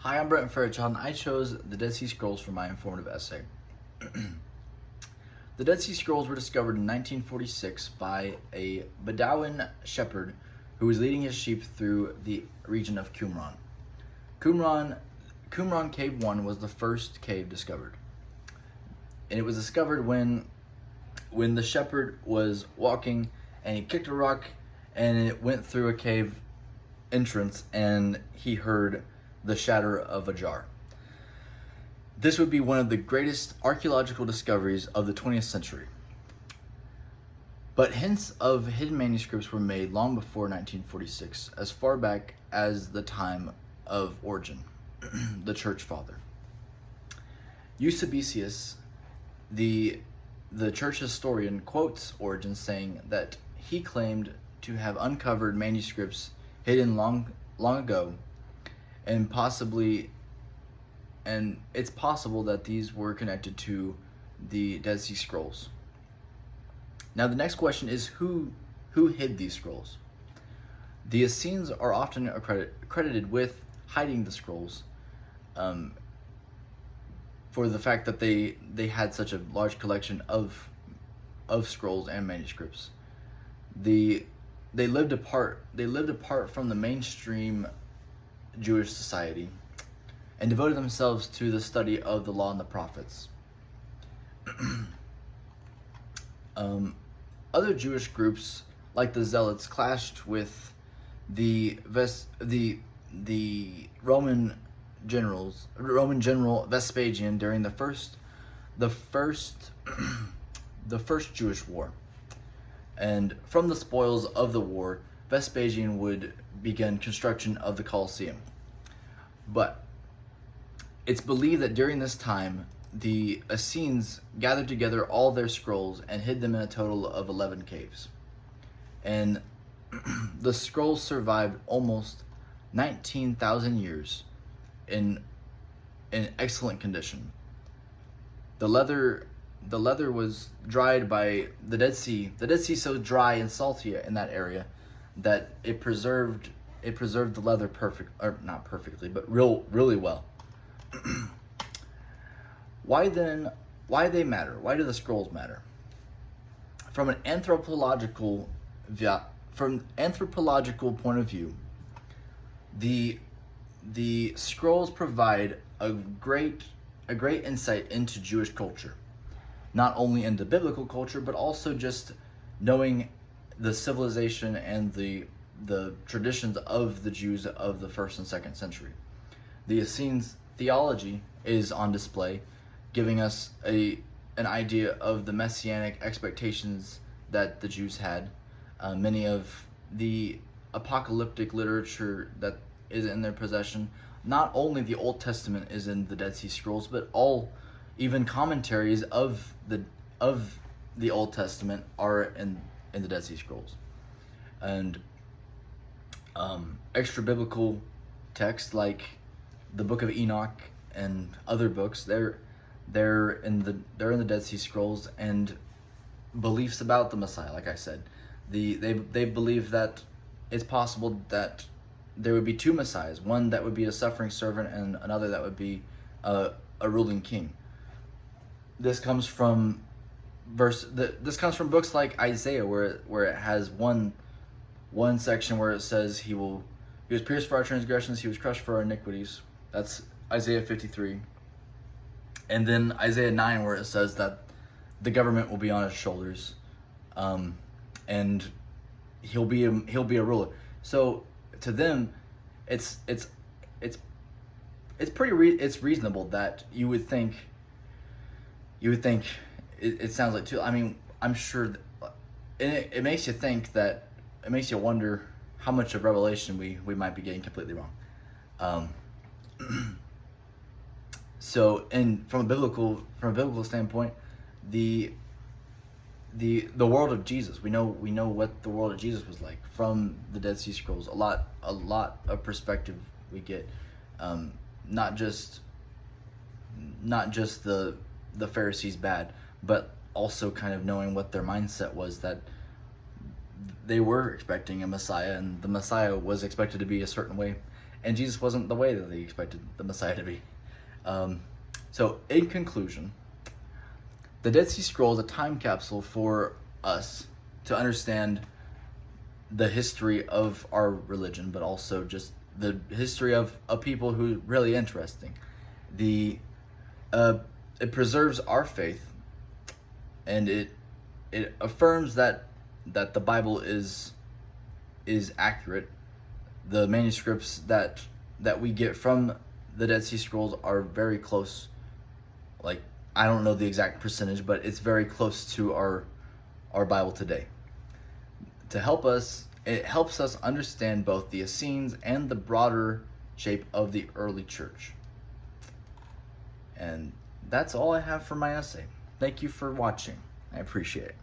Hi, I'm Brent Fairchild, and I chose the Dead Sea Scrolls for my informative essay. The Dead Sea Scrolls were discovered in 1946 by a Bedouin shepherd who was leading his sheep through the region of Qumran. Qumran Cave 1 was the first cave discovered. And it was discovered when the shepherd was walking and he kicked a rock and it went through a cave entrance and he heard the shatter of a jar. This would be one of the greatest archaeological discoveries of the 20th century. But hints of hidden manuscripts were made long before 1946, as far back as the time of Origen, the church father. Eusebius, the church historian, quotes Origen saying that he claimed to have uncovered manuscripts hidden long ago, and it's possible that these were connected to the Dead Sea Scrolls. Now the next question is who hid these scrolls? The Essenes are often credited with hiding the scrolls for the fact that they had such a large collection of scrolls and manuscripts. They lived apart from the mainstream Jewish society and devoted themselves to the study of the law and the prophets. Other Jewish groups, like the Zealots, clashed with the Roman general Vespasian during the first Jewish war. And from the spoils of the war, Vespasian would begin construction of the Colosseum. But it's believed that during this time, the Essenes gathered together all their scrolls and hid them in a total of 11 caves. And the scrolls survived almost 19,000 years in excellent condition. The leather was dried by the Dead Sea. The Dead Sea is so dry and salty in that area that it preserved the leather not perfectly, but really well. Why they matter? Why do the scrolls matter? From an anthropological point of view, the scrolls provide a great insight into Jewish culture. Not only into biblical culture, but also just knowing the civilization and the traditions of the Jews of the 1st and 2nd century. The Essenes' theology is on display, giving us an idea of the messianic expectations that the Jews had. Many of the apocalyptic literature that is in their possession, not only the Old Testament is in the Dead Sea Scrolls, but even commentaries of the Old Testament are in the Dead Sea Scrolls. And extra biblical texts like the Book of Enoch and other books, they're in the Dead Sea Scrolls. And beliefs about the Messiah, like I said, they believe that it's possible that there would be two Messiahs, one that would be a suffering servant and another that would be a ruling king. This comes from books like Isaiah, where it has one section where it says he was pierced for our transgressions, he was crushed for our iniquities. That's Isaiah 53. And then Isaiah 9, where it says that the government will be on his shoulders, and he'll be a ruler. So to them, it's reasonable that you would think it sounds like too. I mean, I'm sure it makes you think that it makes you wonder how much of Revelation we might be getting completely wrong. So, and from a biblical standpoint, the world of Jesus, we know what the world of Jesus was like from the Dead Sea Scrolls. A lot of perspective we get, not just the Pharisees bad, but also kind of knowing what their mindset was, that they were expecting a Messiah, and the Messiah was expected to be a certain way. and Jesus wasn't the way that they expected the Messiah to be. So in conclusion, the Dead Sea Scrolls is a time capsule for us to understand the history of our religion, but also just the history of a people who are really interesting. It preserves our faith, and it affirms that the Bible is accurate. The manuscripts that we get from the Dead Sea Scrolls are very close. Like, I don't know the exact percentage, but it's very close to our Bible today. To help us, it helps us understand both the Essenes and the broader shape of the early church. And that's all I have for my essay. Thank you for watching. I appreciate it.